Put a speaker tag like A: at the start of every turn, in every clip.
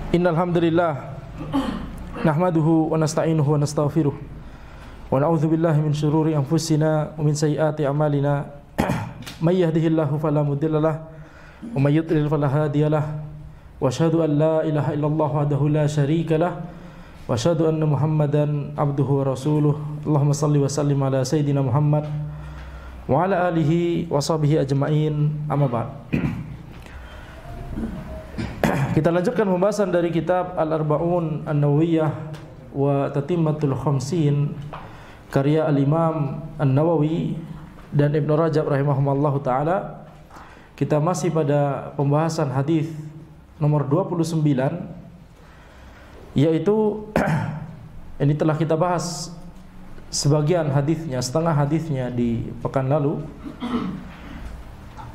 A: Innal hamdalillah nahmaduhu wa nasta'inuhu wa nastaghfiruh wa na'udzu billahi min shururi anfusina wa min sayyiati a'malina may yahdihillahu fala mudhillalah wa may yudlil fala hadiyalah wa asyhadu an la ilaha illallah wahdahu la syarikalah wa asyhadu anna Muhammadan abduhu wa rasuluh. Allahumma shalli wa sallim ala sayidina Muhammad wa ala alihi wa sahbihi ajmain. Amma ba'd. Kita lanjutkan pembahasan dari kitab Al-Arba'un An-Nawawiyah wa Tatimmatul Khamsin karya Al-Imam An-Nawawi dan Ibnu Rajab rahimahumallahu taala. Kita masih pada pembahasan hadis nomor 29, yaitu ini telah kita bahas sebagian hadisnya, setengah hadisnya di pekan lalu.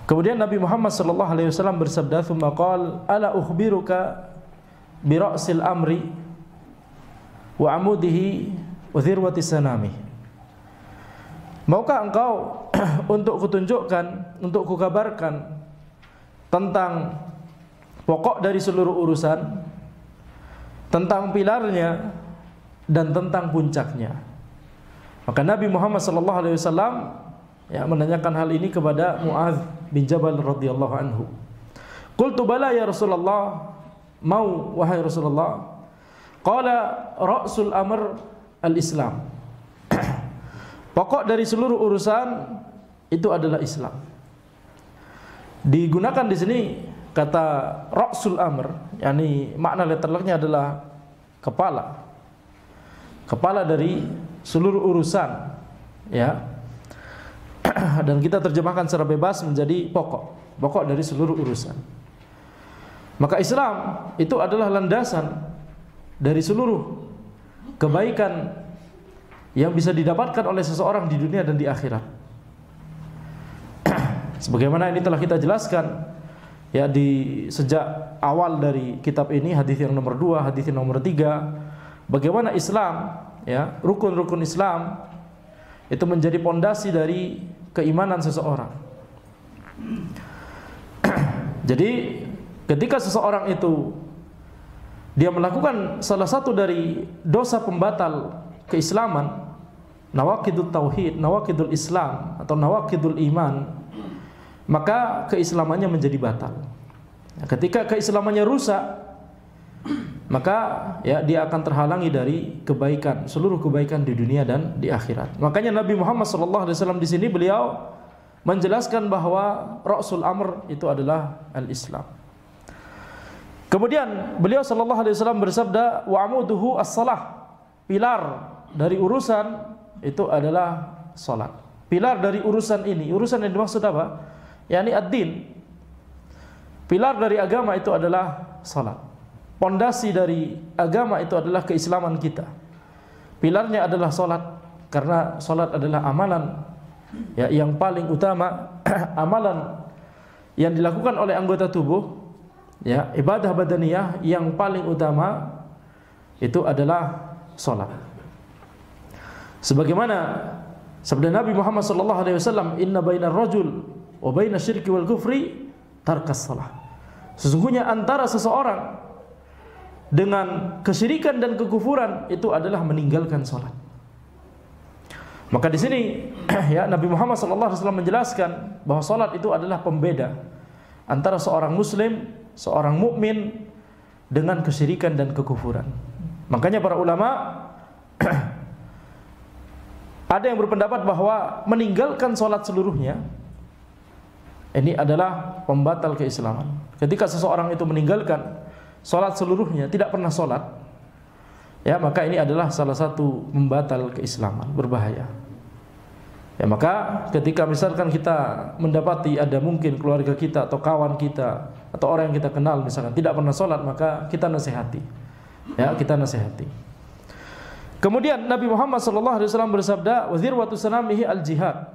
A: Kemudian Nabi Muhammad sallallahu alaihi wasallam bersabda, "Tsumma qala, ala ukhbiruka bi ra'sil amri wa amudihi wa dhirwati sanami." Maukah engkau untuk kutunjukkan, untuk kukabarkan tentang pokok dari seluruh urusan, tentang pilarnya dan tentang puncaknya? Maka Nabi Muhammad sallallahu alaihi wasallam menanyakan hal ini kepada Mu'adz bin Jabal radhiyallahu anhu. Qultu bala ya Rasulullah, mau wahai Rasulullah. Qala ra'sul amr al-Islam. Pokok dari seluruh urusan itu adalah Islam. Digunakan di sini kata ra'sul amr, yakni makna letternya adalah kepala. Kepala dari seluruh urusan, ya. Dan kita terjemahkan secara bebas menjadi pokok dari seluruh urusan. Maka Islam itu adalah landasan dari seluruh kebaikan yang bisa didapatkan oleh seseorang di dunia dan di akhirat. Sebagaimana ini telah kita jelaskan ya di sejak awal dari kitab ini, hadis yang nomor 2, hadis yang nomor 3, bagaimana Islam, ya, rukun-rukun Islam itu menjadi pondasi dari keimanan seseorang. Jadi ketika seseorang itu dia melakukan salah satu dari dosa pembatal keislaman, nawaqidut tauhid, nawaqidul Islam atau nawaqidul iman, maka keislamannya menjadi batal. Ketika keislamannya rusak, maka ya dia akan terhalangi dari kebaikan, seluruh kebaikan di dunia dan di akhirat. Makanya Nabi Muhammad SAW di sini beliau menjelaskan bahwa ra'sul amr itu adalah al-Islam. Kemudian beliau SAW bersabda, wa amuduhu as-salah. Pilar dari urusan itu adalah salat. Pilar dari urusan ini, urusan yang dimaksud apa? Yani ad-din. Pilar dari agama itu adalah salat. Pondasi dari agama itu adalah keislaman kita. Pilarnya adalah salat, karena salat adalah amalan ya yang paling utama, amalan yang dilakukan oleh anggota tubuh, ya, ibadah badaniyah yang paling utama itu adalah salat. Sebagaimana sabda Nabi Muhammad sallallahu alaihi wasallam, "Inna bainar rajul wa bainas syirki wal kufri tarkas salah." Sesungguhnya antara seseorang dengan kesyirikan dan kekufuran itu adalah meninggalkan salat. Maka di sini ya Nabi Muhammad SAW menjelaskan bahwa salat itu adalah pembeda antara seorang muslim, seorang mukmin dengan kesyirikan dan kekufuran. Makanya para ulama ada yang berpendapat bahwa meninggalkan salat seluruhnya ini adalah pembatal keislaman. Ketika seseorang itu meninggalkan salat seluruhnya, tidak pernah salat, ya, maka ini adalah salah satu membatal keislaman, berbahaya. Ya, maka ketika misalkan kita mendapati ada mungkin keluarga kita atau kawan kita atau orang yang kita kenal misalkan tidak pernah salat, maka kita nasihati. Ya, kita nasihati. Kemudian Nabi Muhammad SAW bersabda, "Wa dzirwatu sanamihi al-jihad."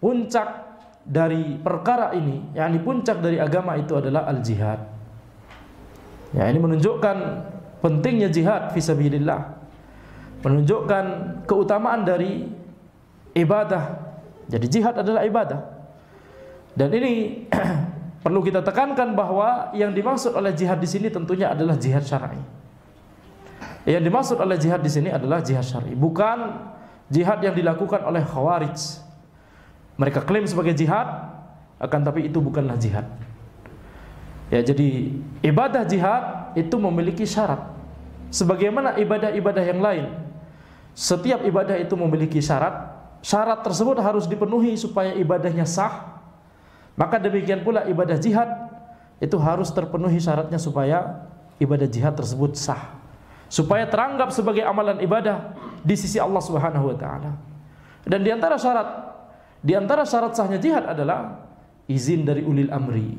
A: Puncak dari perkara ini, yakni puncak dari agama itu adalah al-jihad. Ya, ini menunjukkan pentingnya jihad fisabilillah, menunjukkan keutamaan dari ibadah. Jadi jihad adalah ibadah. Dan ini perlu kita tekankan bahwa yang dimaksud oleh jihad di sini tentunya adalah jihad syar'i. Yang dimaksud oleh jihad di sini adalah jihad syar'i, bukan jihad yang dilakukan oleh Khawarij. Mereka klaim sebagai jihad, akan tapi itu bukanlah jihad. Ya, jadi ibadah jihad itu memiliki syarat. Sebagaimana ibadah-ibadah yang lain, setiap ibadah itu memiliki syarat. Syarat tersebut harus dipenuhi supaya ibadahnya sah. Maka demikian pula ibadah jihad itu harus terpenuhi syaratnya supaya ibadah jihad tersebut sah, supaya teranggap sebagai amalan ibadah di sisi Allah Subhanahu wa taala. Dan di antara syarat sahnya jihad adalah izin dari ulil amri,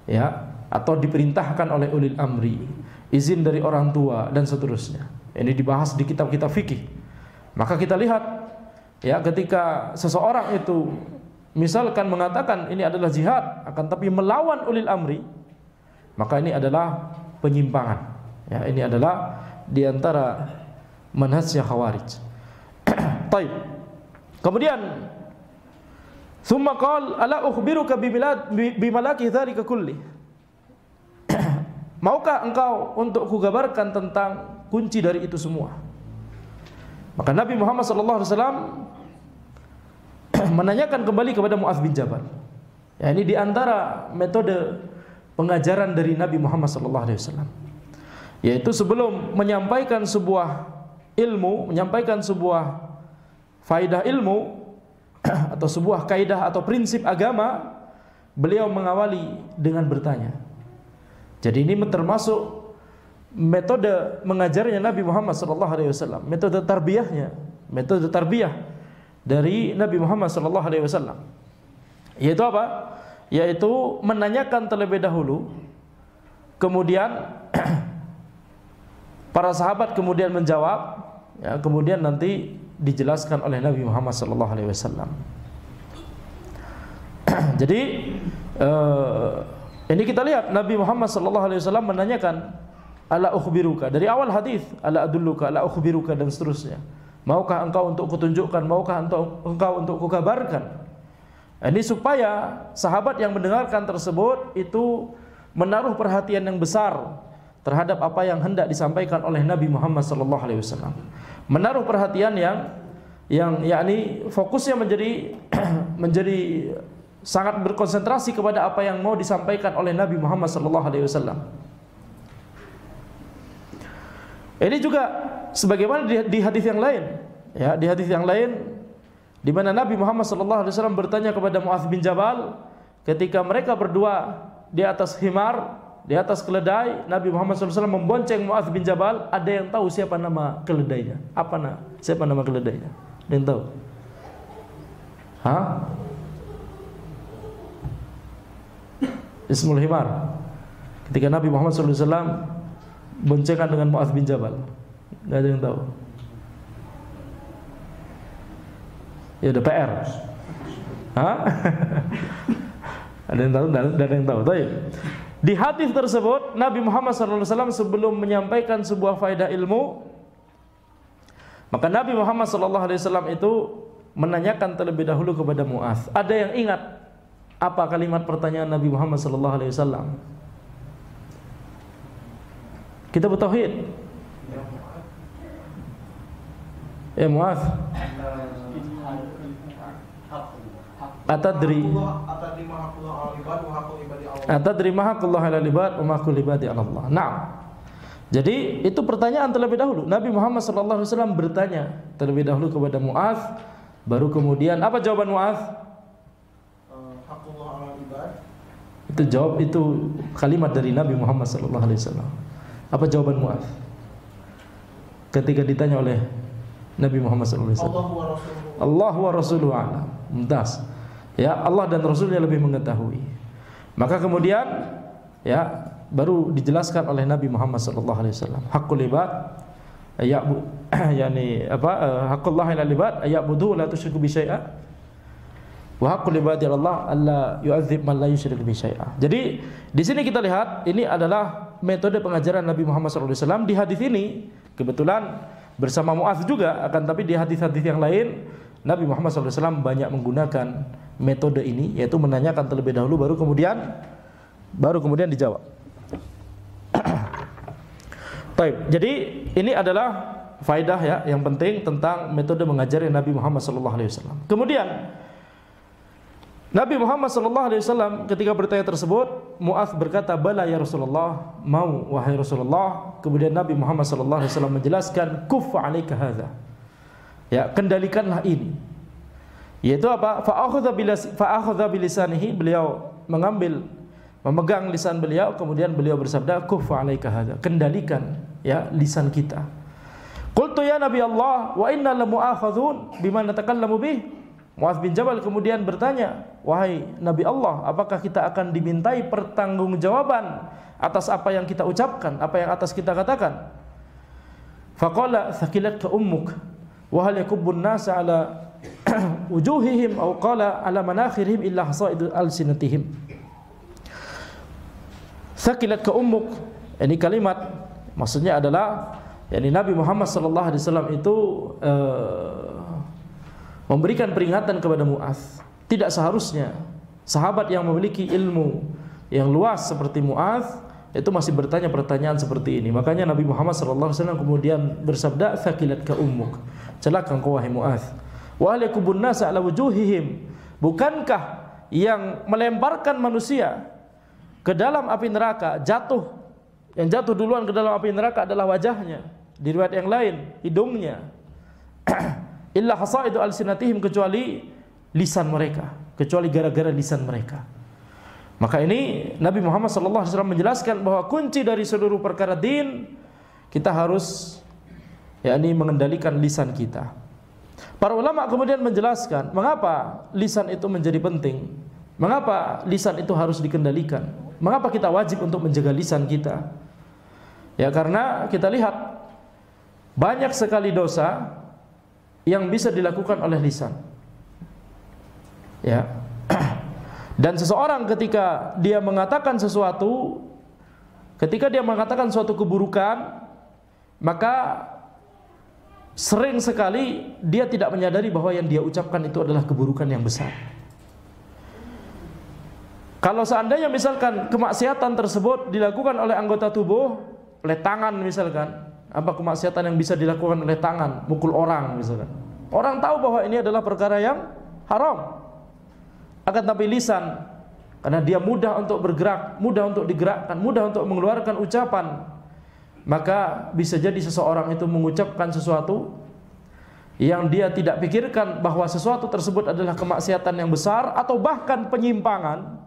A: ya, atau diperintahkan oleh ulil amri, izin dari orang tua dan seterusnya. Ini dibahas di kitab-kitab fikih. Maka kita lihat, ya, ketika seseorang itu misalkan mengatakan ini adalah jihad, akan tapi melawan ulil amri, maka ini adalah penyimpangan. Ya, ini adalah di antara manhajnya Khawarij. Baik. Kemudian, "Tsumma qala ala ukhbiruka bimalaki dzalika kulli." Maukah engkau untuk kugabarkan tentang kunci dari itu semua? Maka Nabi Muhammad SAW menanyakan kembali kepada Mu'adz bin Jabal. Ya, ini diantara metode pengajaran dari Nabi Muhammad SAW, yaitu sebelum menyampaikan sebuah ilmu, menyampaikan sebuah faidah ilmu atau sebuah kaidah atau prinsip agama, beliau mengawali dengan bertanya. Jadi ini termasuk metode mengajarnya Nabi Muhammad SAW, metode tarbiyahnya, metode tarbiyah dari Nabi Muhammad SAW. Yaitu apa? Yaitu menanyakan terlebih dahulu, kemudian para sahabat kemudian menjawab, ya, kemudian nanti dijelaskan oleh Nabi Muhammad SAW. Jadi ini kita lihat Nabi Muhammad SAW menanyakan, ala ukhbiruka, dari awal hadis, ala adulluka, ala ukhbiruka, dan seterusnya. Maukah engkau untuk kutunjukkan, maukah engkau untuk kukabarkan? Ini supaya sahabat yang mendengarkan tersebut itu menaruh perhatian yang besar terhadap apa yang hendak disampaikan oleh Nabi Muhammad SAW. Menaruh perhatian yang yakni fokusnya menjadi sangat berkonsentrasi kepada apa yang mau disampaikan oleh Nabi Muhammad SAW. Ini juga sebagaimana di hadis yang lain, ya, di hadis yang lain di mana Nabi Muhammad SAW bertanya kepada Mu'adz bin Jabal ketika mereka berdua di atas himar, di atas keledai. Nabi Muhammad SAW membonceng Mu'adz bin Jabal. Ada yang tahu siapa nama keledainya? Siapa nama keledainya? Ada yang tahu? Hah? Ismul himar. Ketika Nabi Muhammad SAW boncengan dengan Mu'adz bin Jabal, nggak ada yang tahu. Ya udah PR. Hah? Ada yang tahu? Ada yang tahu. Baik. Di hadis tersebut Nabi Muhammad SAW sebelum menyampaikan sebuah faedah ilmu, maka Nabi Muhammad SAW itu menanyakan terlebih dahulu kepada Mu'adz. Ada yang ingat apa kalimat pertanyaan Nabi Muhammad SAW? Kitab Tauhid. Ya Mu'adz, Atadri ma haqqullah 'alal ibad wa ma haqqul ibadi 'ala Allah. Nah, jadi itu pertanyaan terlebih dahulu. Nabi Muhammad SAW bertanya terlebih dahulu kepada Mu'adz, baru kemudian apa jawaban Mu'adz? Haqqullah 'alal ibad. Itu jawab, itu kalimat dari Nabi Muhammad SAW. Apa jawaban Mu'adz ketika ditanya oleh Nabi Muhammad SAW? Allah wa rasuluhu a'lam. Mumtaz. Ya, Allah dan Rasulnya lebih mengetahui. Maka kemudian, ya, baru dijelaskan oleh Nabi Muhammad SAW. Haqqul ibad, yani apa? Haqqullah 'alal ibad ayyabudu la tusyriku bi syai'a. Wa haqqul ibadi 'ala Allah alla yu'adzib man la yusyriku bi syai'a. Jadi di sini kita lihat ini adalah metode pengajaran Nabi Muhammad SAW. Di hadis ini kebetulan bersama Mu'adz juga, akan tapi di hadis-hadis yang lain Nabi Muhammad SAW banyak menggunakan metode ini, yaitu menanyakan terlebih dahulu baru kemudian baru kemudian dijawab. Baik, jadi ini adalah faedah ya yang penting tentang metode mengajar Nabi Muhammad SAW. Kemudian Nabi Muhammad SAW ketika bertanya tersebut, Mu'adz berkata, "Bala ya Rasulullah, mau wahai Rasulullah." Kemudian Nabi Muhammad SAW menjelaskan, "Kuffa 'alaika hadza." Ya, kendalikanlah ini. Yaitu apa? Fa'akhadha bilisanihi, beliau memegang lisan beliau, kemudian beliau bersabda, "Kuffa 'alaika hadza." Kendalikan ya lisan kita. Qultu ya Nabi Allah, wa inna lamu'akhadzun bima natakallamu bih. Mu'adz bin Jabal kemudian bertanya, "Wahai Nabi Allah, apakah kita akan dimintai pertanggungjawaban atas apa yang kita ucapkan, apa yang atas kita katakan?" Faqala thaqilatka ummuk wa hal yakubbun nasa ala wujuhihim aw qala ala manakhirihim illa hasaidu alsinatihim. Thaqilatka ummuk, ini kalimat maksudnya adalah Nabi Muhammad SAW itu memberikan peringatan kepada Mu'adz. Tidak seharusnya sahabat yang memiliki ilmu yang luas seperti Mu'adz itu masih bertanya pertanyaan seperti ini. Makanya Nabi Muhammad SAW kemudian bersabda, "Thaqilatka ummuk." Celaka engkau wahai Mu'adz. Wa hal yakubun nasa ala wujuhihim. Bukankah yang melemparkan manusia ke dalam api neraka, yang jatuh duluan ke dalam api neraka adalah wajahnya, di riwayat yang lain hidungnya. Illa hasaidu alsinatihim, kecuali lisan mereka, kecuali gara-gara lisan mereka. Maka ini Nabi Muhammad SAW menjelaskan bahwa kunci dari seluruh perkara din kita harus mengendalikan lisan kita. Para ulama kemudian menjelaskan mengapa lisan itu menjadi penting, mengapa lisan itu harus dikendalikan, mengapa kita wajib untuk menjaga lisan kita. Ya, karena kita lihat banyak sekali dosa yang bisa dilakukan oleh lisan. Ya. Dan seseorang ketika dia mengatakan sesuatu, ketika dia mengatakan suatu keburukan, maka sering sekali dia tidak menyadari bahwa yang dia ucapkan itu adalah keburukan yang besar. Kalau seandainya misalkan kemaksiatan tersebut dilakukan oleh anggota tubuh, oleh tangan misalkan, apa kemaksiatan yang bisa dilakukan oleh tangan, mukul orang misalkan. Orang tahu bahwa ini adalah perkara yang haram. Akan tapi lisan, karena dia mudah untuk bergerak, mudah untuk digerakkan, mudah untuk mengeluarkan ucapan, maka bisa jadi seseorang itu mengucapkan sesuatu yang dia tidak pikirkan bahwa sesuatu tersebut adalah kemaksiatan yang besar atau bahkan penyimpangan,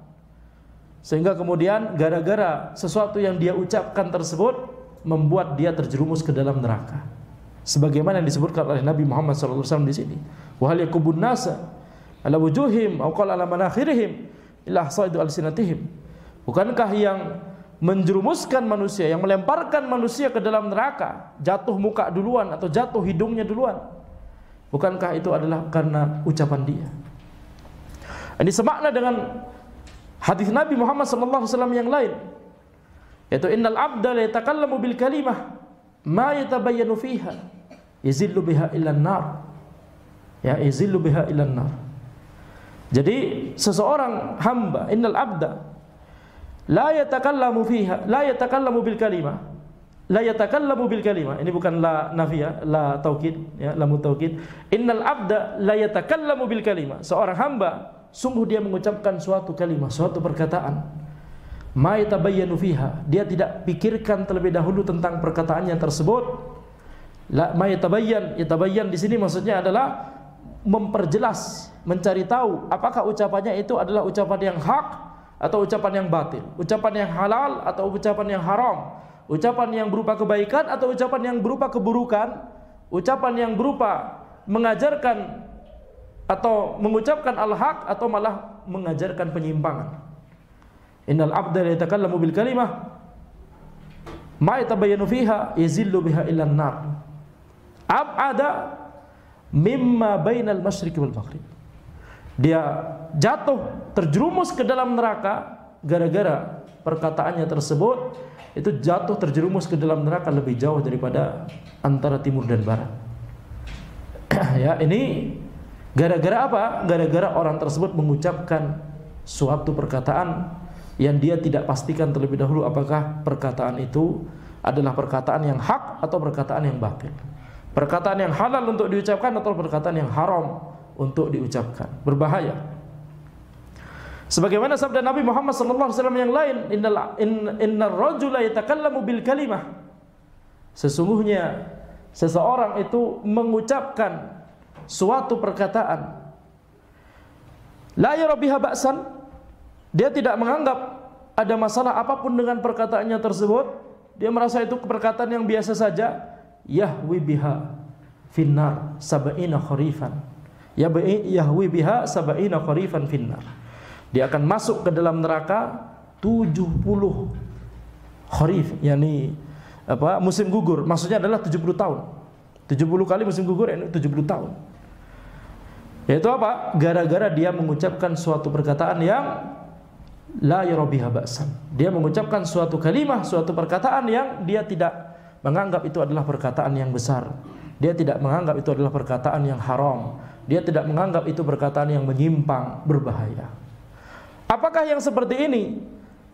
A: sehingga kemudian gara-gara sesuatu yang dia ucapkan tersebut membuat dia terjerumus ke dalam neraka. Sebagaimana yang disebutkan oleh Nabi Muhammad SAW di sini, wa hal yakubun nasa ala wujuhim aw qala ala manakhirihim illa hasaidu alsinatihim. Bukankah yang menjerumuskan manusia, yang melemparkan manusia ke dalam neraka, jatuh muka duluan atau jatuh hidungnya duluan, bukankah itu adalah karena ucapan dia? Ini semakna dengan hadis Nabi Muhammad SAW yang lain, yaitu innal abda la yatakallamu bil kalimah ma yatabayyanu fiha yazillu biha ila an-nar. Ya, yazillu biha ila an-nar. Jadi seseorang hamba, innal abda la yatakallamu fiha, la yatakallamu bil kalimah, la yatakallamu bil kalimah. Ini bukan la nafiyah, la taukid, ya, lamu taukid. Innal abda la yatakallamu bil kalimah. Seorang hamba sungguh dia mengucapkan suatu kalimat, suatu perkataan, ma yatabayyanu fiha, dia tidak pikirkan terlebih dahulu tentang perkataannya tersebut. La ma yatabayyan, yatabayyan di sini maksudnya adalah memperjelas, mencari tahu apakah ucapannya itu adalah ucapan yang hak atau ucapan yang batil, ucapan yang halal atau ucapan yang haram, ucapan yang berupa kebaikan atau ucapan yang berupa keburukan, ucapan yang berupa mengajarkan atau mengucapkan al-haq atau malah mengajarkan penyimpangan. Innal abda la yatakallamu bil kalimah ma yatabayyanu fiha yazillu biha ila an-nar ab'ada mimma bainal masyriqi wal maghrib. Dia jatuh, terjerumus ke dalam neraka gara-gara perkataannya tersebut, itu jatuh terjerumus ke dalam neraka lebih jauh daripada antara timur dan barat. Ya, ini gara-gara apa? Gara-gara orang tersebut mengucapkan suatu perkataan yang dia tidak pastikan terlebih dahulu apakah perkataan itu adalah perkataan yang hak atau perkataan yang batil, perkataan yang halal untuk diucapkan atau perkataan yang haram untuk diucapkan. Berbahaya. Sebagaimana sabda Nabi Muhammad SAW yang lain, innar rajula yatakallamu bil kalimah, sesungguhnya seseorang itu mengucapkan suatu perkataan, la yara biha ba'san, dia tidak menganggap ada masalah apapun dengan perkataannya tersebut, dia merasa itu perkataan yang biasa saja, yahwi biha finnar sab'ina kharifan, yahwi biha sab'ina kharifan finnar, dia akan masuk ke dalam neraka 70 kharif, yakni musim gugur, maksudnya adalah 70 tahun. 70 kali musim gugur, 70 tahun. Yaitu apa? Gara-gara dia mengucapkan suatu perkataan yang la yara biha ba'san. Dia mengucapkan suatu kalimah, suatu perkataan yang dia tidak menganggap itu adalah perkataan yang besar. Dia tidak menganggap itu adalah perkataan yang haram. Dia tidak menganggap itu perkataan yang menyimpang, berbahaya. Apakah yang seperti ini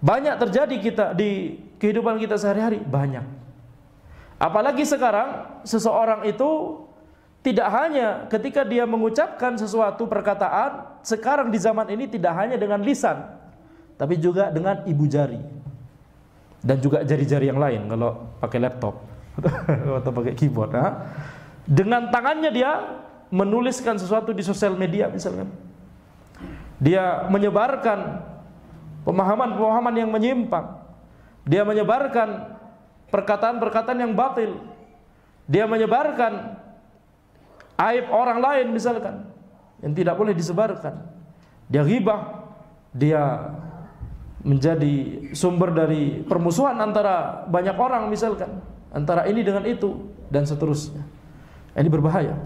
A: banyak terjadi kita di kehidupan kita sehari-hari? Banyak. Apalagi sekarang seseorang itu tidak hanya ketika dia mengucapkan sesuatu perkataan, sekarang di zaman ini tidak hanya dengan lisan, tapi juga dengan ibu jari dan juga jari-jari yang lain kalau pakai laptop atau pakai keyboard. Dengan tangannya dia menuliskan sesuatu di sosial media misalkan. Dia menyebarkan pemahaman-pemahaman yang menyimpang. Dia menyebarkan perkataan-perkataan yang batil. Dia menyebarkan aib orang lain misalkan yang tidak boleh disebarkan. Dia ghibah, dia menjadi sumber dari permusuhan antara banyak orang misalkan, antara ini dengan itu dan seterusnya. Ini berbahaya.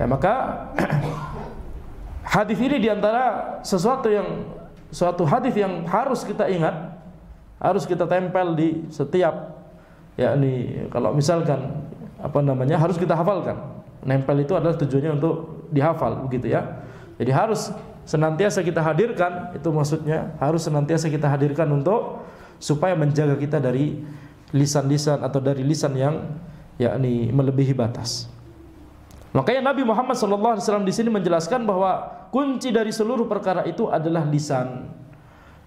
A: Ya, maka hadis ini diantara suatu hadis yang harus kita ingat, harus kita tempel di setiap, yakni kalau misalkan harus kita hafalkan. Nempel itu adalah tujuannya untuk dihafal, begitu ya. Jadi harus senantiasa kita hadirkan, itu maksudnya harus senantiasa kita hadirkan untuk supaya menjaga kita dari lisan-lisan atau dari lisan yang yakni melebihi batas. Makanya Nabi Muhammad SAW di sini menjelaskan bahwa kunci dari seluruh perkara itu adalah lisan.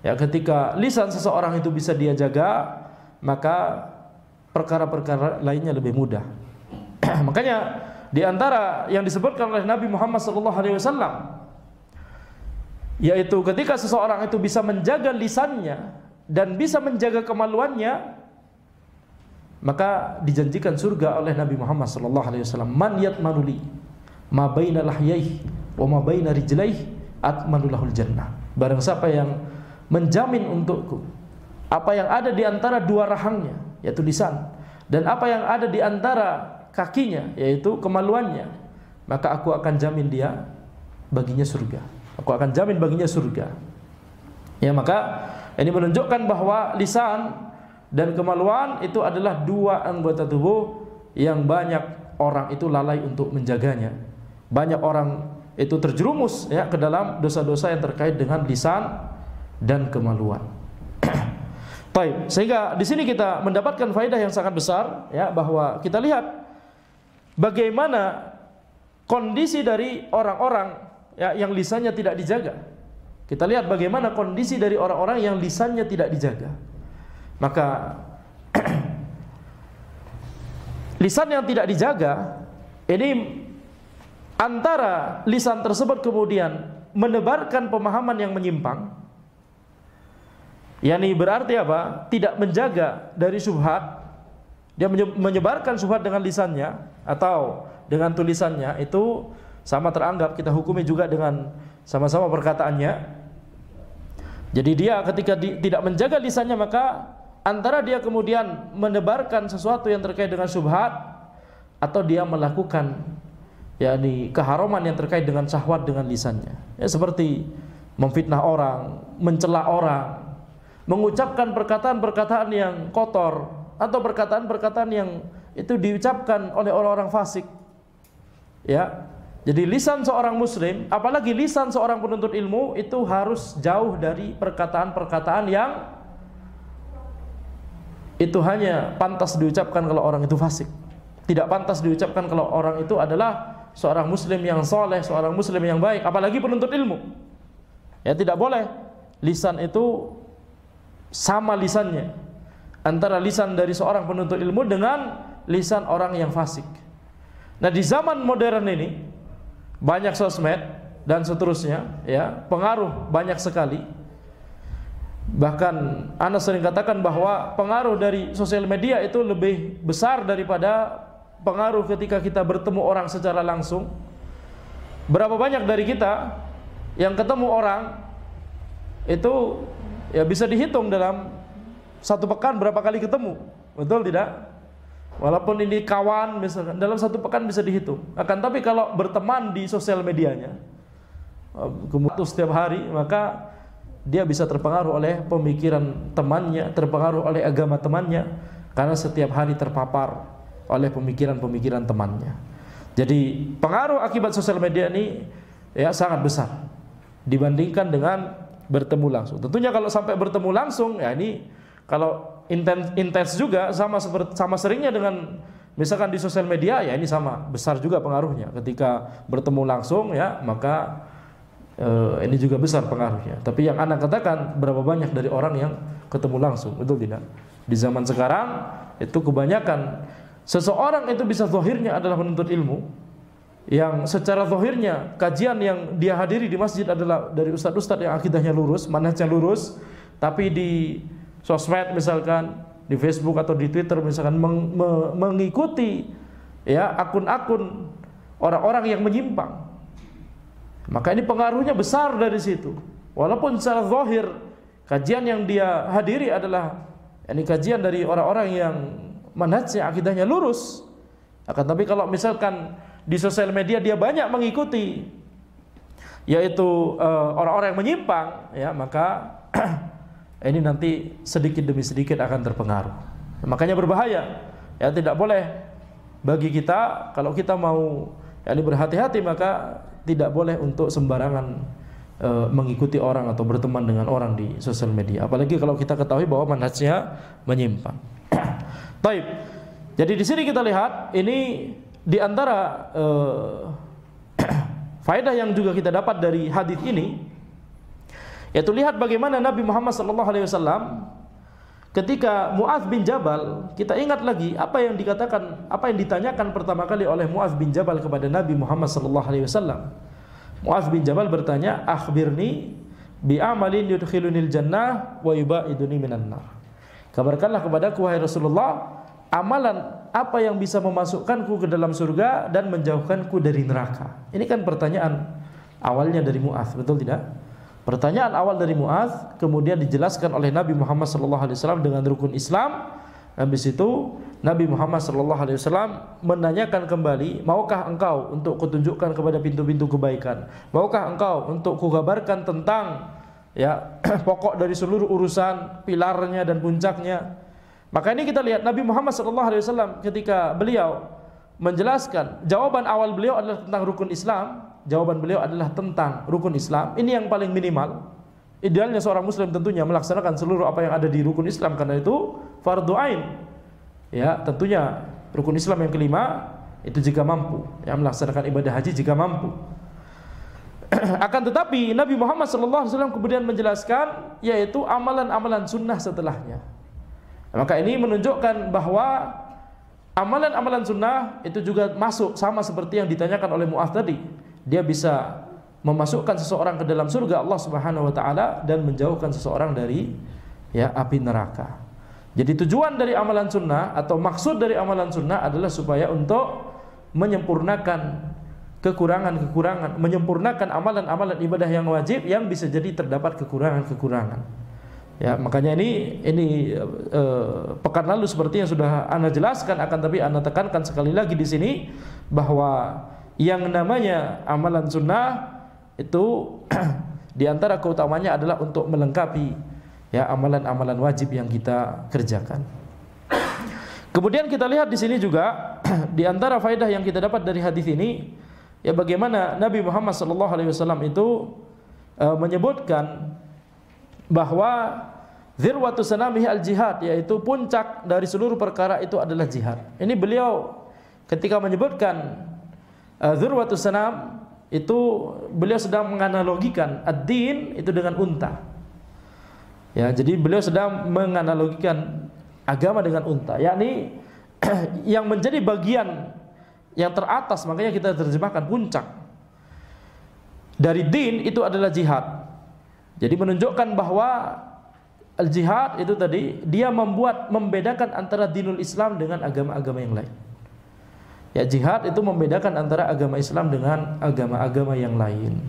A: Ya, ketika lisan seseorang itu bisa dia jaga, maka perkara-perkara lainnya lebih mudah. Makanya di antara yang disebutkan oleh Nabi Muhammad SAW, yaitu ketika seseorang itu bisa menjaga lisannya dan bisa menjaga kemaluannya, maka dijanjikan surga oleh Nabi Muhammad SAW. Man yatmanuli ma baina lahyaihi wa ma baina rijlaihi atmanu lahul jannah. Barang siapa yang menjamin untukku apa yang ada di antara dua rahangnya, yaitu lisan, dan apa yang ada di antara kakinya, yaitu kemaluannya, maka aku akan jamin dia baginya surga. Aku akan jamin baginya surga. Ya, maka ini menunjukkan bahwa lisan dan kemaluan itu adalah dua anggota tubuh yang banyak orang itu lalai untuk menjaganya. Banyak orang itu terjerumus ya ke dalam dosa-dosa yang terkait dengan lisan dan kemaluan. Baik, sehingga di sini kita mendapatkan faedah yang sangat besar ya, bahwa kita lihat bagaimana kondisi dari orang-orang ya, yang lisannya tidak dijaga. Kita lihat bagaimana kondisi dari orang-orang yang lisannya tidak dijaga. Maka lisan yang tidak dijaga ini, antara lisan tersebut kemudian menebarkan pemahaman yang menyimpang, yakni berarti apa? Tidak menjaga dari syubhat. Dia menyebarkan syubhat dengan lisannya atau dengan tulisannya, itu sama teranggap kita hukumi juga dengan sama-sama perkataannya. Jadi dia ketika tidak menjaga lisannya, maka antara dia kemudian menebarkan sesuatu yang terkait dengan syubhat, atau dia melakukan yakni keharaman yang terkait dengan syahwat dengan lisannya. Ya, seperti memfitnah orang, mencela orang, mengucapkan perkataan-perkataan yang kotor, atau perkataan-perkataan yang itu diucapkan oleh orang-orang fasik. Ya, Jadi lisan seorang muslim, apalagi lisan seorang penuntut ilmu, itu harus jauh dari perkataan-perkataan yang itu hanya pantas diucapkan kalau orang itu fasik. Tidak pantas diucapkan kalau orang itu adalah seorang muslim yang soleh, seorang muslim yang baik, apalagi penuntut ilmu. Ya, tidak boleh lisan itu sama lisannya antara lisan dari seorang penuntut ilmu dengan lisan orang yang fasik. Nah, di zaman modern ini banyak sosmed dan seterusnya, ya, pengaruh banyak sekali. Bahkan Ana sering katakan bahwa pengaruh dari sosial media itu lebih besar daripada pengaruh ketika kita bertemu orang secara langsung. Berapa banyak dari kita yang ketemu orang itu ya bisa dihitung dalam satu pekan berapa kali ketemu, betul tidak? Walaupun ini kawan misalkan, dalam satu pekan bisa dihitung. Akan tapi kalau berteman di sosial medianya kemudian setiap hari, maka dia bisa terpengaruh oleh pemikiran temannya, terpengaruh oleh agama temannya, karena setiap hari terpapar oleh pemikiran-pemikiran temannya. Jadi pengaruh akibat sosial media ini ya sangat besar dibandingkan dengan bertemu langsung. Tentunya kalau sampai bertemu langsung, ya ini kalau intens juga, sama seringnya dengan misalkan di sosial media, ya ini sama besar juga pengaruhnya. Ketika bertemu langsung, ya maka ini juga besar pengaruhnya. Tapi yang anak katakan, berapa banyak dari orang yang ketemu langsung, betul tidak? Di zaman sekarang itu kebanyakan seseorang itu bisa zahirnya adalah penuntut ilmu, yang secara zahirnya kajian yang dia hadiri di masjid adalah dari ustadz-ustadz yang akidahnya lurus, manhajnya lurus, tapi di sosmed misalkan, di Facebook atau di Twitter misalkan mengikuti ya akun-akun orang-orang yang menyimpang, maka ini pengaruhnya besar dari situ. Walaupun secara zahir kajian yang dia hadiri adalah ini kajian dari orang-orang yang manhajnya akidahnya lurus, akan tapi kalau misalkan di sosial media dia banyak mengikuti yaitu orang-orang yang menyimpang, ya maka ini nanti sedikit demi sedikit akan terpengaruh. Makanya berbahaya. Ya, tidak boleh bagi kita, kalau kita mau berhati-hati, maka tidak boleh untuk sembarangan mengikuti orang atau berteman dengan orang di sosial media. Apalagi kalau kita ketahui bahwa manhajnya menyimpang. Baik. Jadi di sini kita lihat ini di antara faedah yang juga kita dapat dari hadis ini, yaitu lihat bagaimana Nabi Muhammad SAW ketika Mu'adz bin Jabal, kita ingat lagi apa yang dikatakan, apa yang ditanyakan pertama kali oleh Mu'adz bin Jabal kepada Nabi Muhammad SAW. Mu'adz bin Jabal bertanya, akhbirni bi amalin yudkhilunil jannah wa yubaiduni minan nar. Kabarkanlah kepadaku wahai Rasulullah, amalan apa yang bisa memasukkanku ke dalam surga dan menjauhkanku dari neraka. Ini kan pertanyaan awalnya dari Mu'adz, betul tidak? Pertanyaan awal dari Mu'adz kemudian dijelaskan oleh Nabi Muhammad SAW dengan rukun Islam. Habis itu Nabi Muhammad SAW menanyakan kembali, maukah engkau untuk kutunjukkan kepada pintu-pintu kebaikan? Maukah engkau untuk kukabarkan tentang ya pokok dari seluruh urusan, pilarnya dan puncaknya? Maka ini kita lihat Nabi Muhammad SAW ketika beliau menjelaskan, jawaban awal beliau adalah tentang rukun Islam. Jawaban beliau adalah tentang rukun Islam. Ini yang paling minimal. Idealnya seorang muslim tentunya melaksanakan seluruh apa yang ada di rukun Islam, karena itu fardu ain. Ya, tentunya rukun Islam yang kelima itu jika mampu, ya, melaksanakan ibadah haji jika mampu. Akan tetapi Nabi Muhammad SAW kemudian menjelaskan yaitu amalan-amalan sunnah setelahnya. Maka ini menunjukkan bahwa amalan-amalan sunnah itu juga masuk, sama seperti yang ditanyakan oleh Mu'adz tadi. Dia bisa memasukkan seseorang ke dalam surga Allah Subhanahu wa taala dan menjauhkan seseorang dari ya api neraka. Jadi tujuan dari amalan sunnah atau maksud dari amalan sunnah adalah supaya untuk menyempurnakan kekurangan-kekurangan, menyempurnakan amalan-amalan ibadah yang wajib yang bisa jadi terdapat kekurangan-kekurangan. Ya, makanya ini pekan lalu seperti yang sudah Ana jelaskan, akan tapi Ana tekankan sekali lagi di sini bahwa yang namanya amalan sunnah itu di antara keutamanya adalah untuk melengkapi ya amalan-amalan wajib yang kita kerjakan. Kemudian kita lihat di sini juga di antara faedah yang kita dapat dari hadis ini ya bagaimana Nabi Muhammad SAW itu menyebutkan bahwa dzirwatu sanamihi al-jihad, yaitu puncak dari seluruh perkara itu adalah jihad. Ini beliau ketika menyebutkan dzirwatu sanam itu beliau sedang menganalogikan ad-din itu dengan unta. Ya, jadi beliau sedang menganalogikan agama dengan unta, yakni yang menjadi bagian yang teratas, makanya kita terjemahkan puncak dari din itu adalah jihad. Jadi menunjukkan bahwa al-jihad itu tadi dia membedakan antara dinul Islam dengan agama-agama yang lain. Ya, jihad itu membedakan antara agama Islam dengan agama-agama yang lain.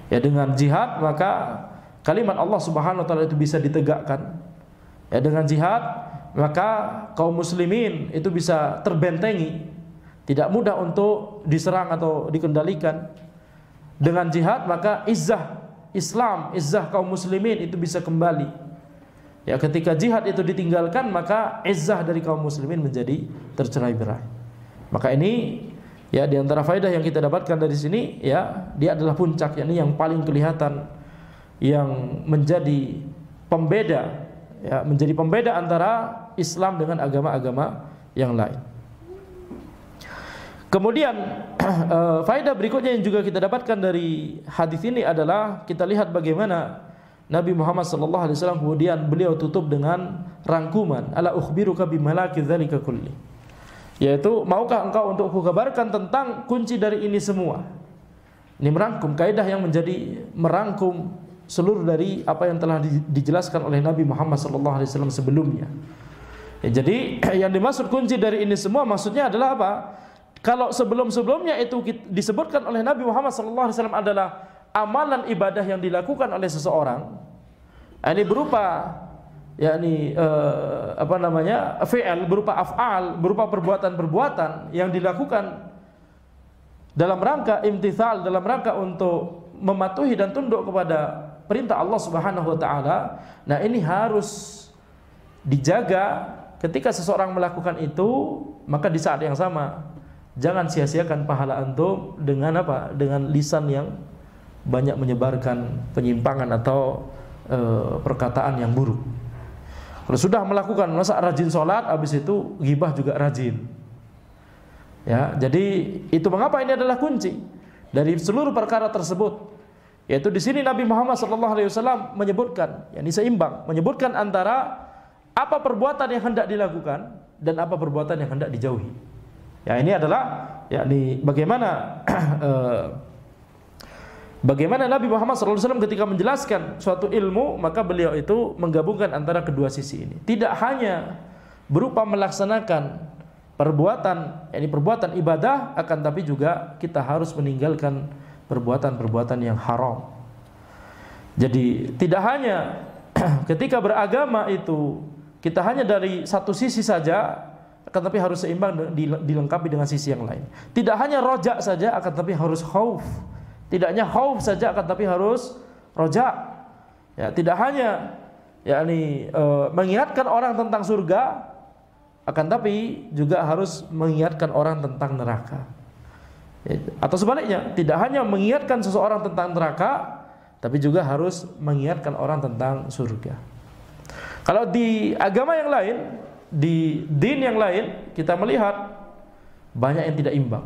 A: Ya, dengan jihad maka kalimat Allah Subhanahu wa taala itu bisa ditegakkan. Ya, dengan jihad maka kaum muslimin itu bisa terbentengi, tidak mudah untuk diserang atau dikendalikan. Dengan jihad maka izzah Islam, izzah kaum muslimin itu bisa kembali. Ya, ketika jihad itu ditinggalkan maka izzah dari kaum muslimin menjadi tercerai-berai. Maka ini ya di antara faedah yang kita dapatkan dari sini, ya, dia adalah puncak, yakni yang paling kelihatan, yang menjadi pembeda, ya, menjadi pembeda antara Islam dengan agama-agama yang lain. Kemudian faedah berikutnya yang juga kita dapatkan dari hadis ini adalah kita lihat bagaimana Nabi Muhammad SAW kemudian beliau tutup dengan rangkuman, ala ukhbiruka bimalaki dzalika kulli, yaitu maukah engkau untuk kukabarkan tentang kunci dari ini semua. Ini merangkum kaidah yang menjadi merangkum seluruh dari apa yang telah dijelaskan oleh Nabi Muhammad SAW sebelumnya. Ya, jadi yang dimaksud kunci dari ini semua maksudnya adalah apa? Kalau sebelum-sebelumnya itu disebutkan oleh Nabi Muhammad SAW adalah amalan ibadah yang dilakukan oleh seseorang, ini berupa yakni fi'al, berupa af'al, berupa perbuatan-perbuatan yang dilakukan dalam rangka imtithal, dalam rangka untuk mematuhi dan tunduk kepada perintah Allah Subhanahu wa taala. Nah, ini harus dijaga ketika seseorang melakukan itu, maka di saat yang sama jangan sia-siakan pahala antum dengan apa? Dengan lisan yang banyak menyebarkan penyimpangan atau perkataan yang buruk. Kalau sudah melakukan, masa rajin sholat, habis itu ghibah juga rajin. Ya, jadi itu mengapa ini adalah kunci dari seluruh perkara tersebut. Yaitu di sini Nabi Muhammad SAW menyebutkan, yakni seimbang, menyebutkan antara apa perbuatan yang hendak dilakukan dan apa perbuatan yang hendak dijauhi. Ya, ini adalah yakni bagaimana bagaimana Nabi Muhammad SAW ketika menjelaskan suatu ilmu, maka beliau itu menggabungkan antara kedua sisi ini. Tidak hanya berupa melaksanakan perbuatan, yakni perbuatan ibadah, akan tapi juga kita harus meninggalkan perbuatan-perbuatan yang haram. Jadi tidak hanya ketika beragama itu kita hanya dari satu sisi saja, akan tapi harus seimbang dilengkapi dengan sisi yang lain. Tidak hanya rojak saja, akan tapi harus khauf. Tidak hanya khauf saja, akan tapi harus rojak. Ya, tidak hanya yakni mengingatkan orang tentang surga, akan tapi juga harus mengingatkan orang tentang neraka. Ya, atau sebaliknya, tidak hanya mengingatkan seseorang tentang neraka, tapi juga harus mengingatkan orang tentang surga. Kalau di agama yang lain, di din yang lain, kita melihat banyak yang tidak imbang.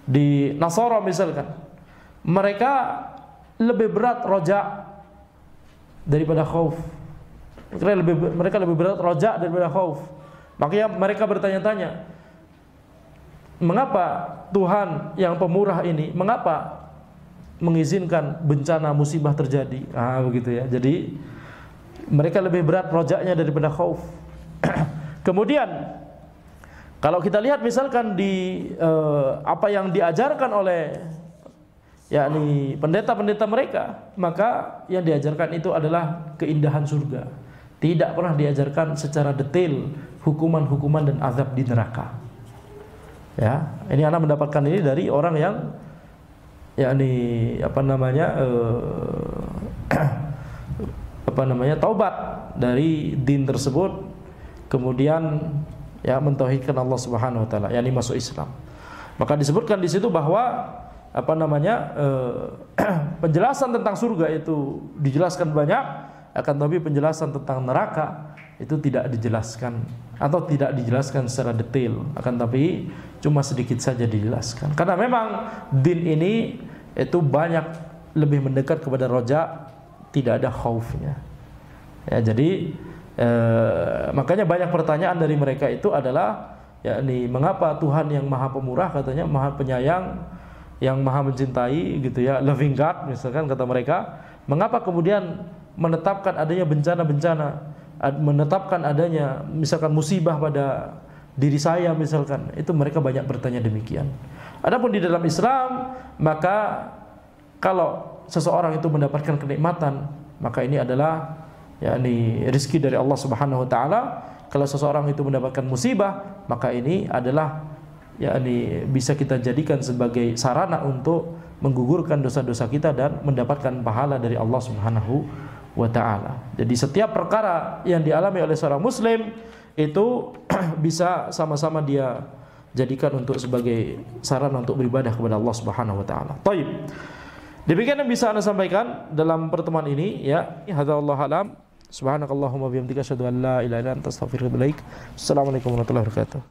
A: Di Nasara misalkan, mereka lebih berat rojak daripada khauf. Mereka lebih berat rojak daripada khauf. Makanya mereka bertanya-tanya, mengapa Tuhan yang pemurah ini, mengapa mengizinkan bencana musibah terjadi? Begitu ya. Jadi mereka lebih berat rojaknya daripada khauf. Kemudian kalau kita lihat misalkan di apa yang diajarkan oleh yakni pendeta-pendeta mereka, maka yang diajarkan itu adalah keindahan surga. Tidak pernah diajarkan secara detail hukuman-hukuman dan azab di neraka. Ya, ini anak mendapatkan ini dari orang yang yakni taubat dari din tersebut, kemudian ya mentauhidkan Allah Subhanahu wa taala, yakni masuk Islam. Maka disebutkan di situ bahwa penjelasan tentang surga itu dijelaskan banyak, akan tapi penjelasan tentang neraka itu tidak dijelaskan atau tidak dijelaskan secara detail, akan tapi cuma sedikit saja dijelaskan. Karena memang din ini itu banyak lebih mendekat kepada roja, tidak ada khaufnya. Ya, jadi makanya banyak pertanyaan dari mereka itu adalah yakni mengapa Tuhan yang Maha Pemurah, katanya Maha Penyayang, yang Maha Mencintai gitu ya, loving God misalkan kata mereka, mengapa kemudian menetapkan adanya bencana-bencana, menetapkan adanya misalkan musibah pada diri saya misalkan. Itu mereka banyak bertanya demikian. Adapun di dalam Islam, maka kalau seseorang itu mendapatkan kenikmatan, maka ini adalah yakni rezeki dari Allah Subhanahu wa taala. Kalau seseorang itu mendapatkan musibah, maka ini adalah yakni bisa kita jadikan sebagai sarana untuk menggugurkan dosa-dosa kita dan mendapatkan pahala dari Allah Subhanahu wa taala. Jadi setiap perkara yang dialami oleh seorang muslim itu bisa sama-sama dia jadikan untuk sebagai sarana untuk beribadah kepada Allah Subhanahu wa taala. Baik. Demikian yang bisa Anda sampaikan dalam pertemuan ini ya. Hadza wallahu alam. Subhanakallahumma bihamdika asyhadu an la ilaha illa anta astaghfiruka wa atubu ilaik. Assalamualaikum warahmatullahi wabarakatuh.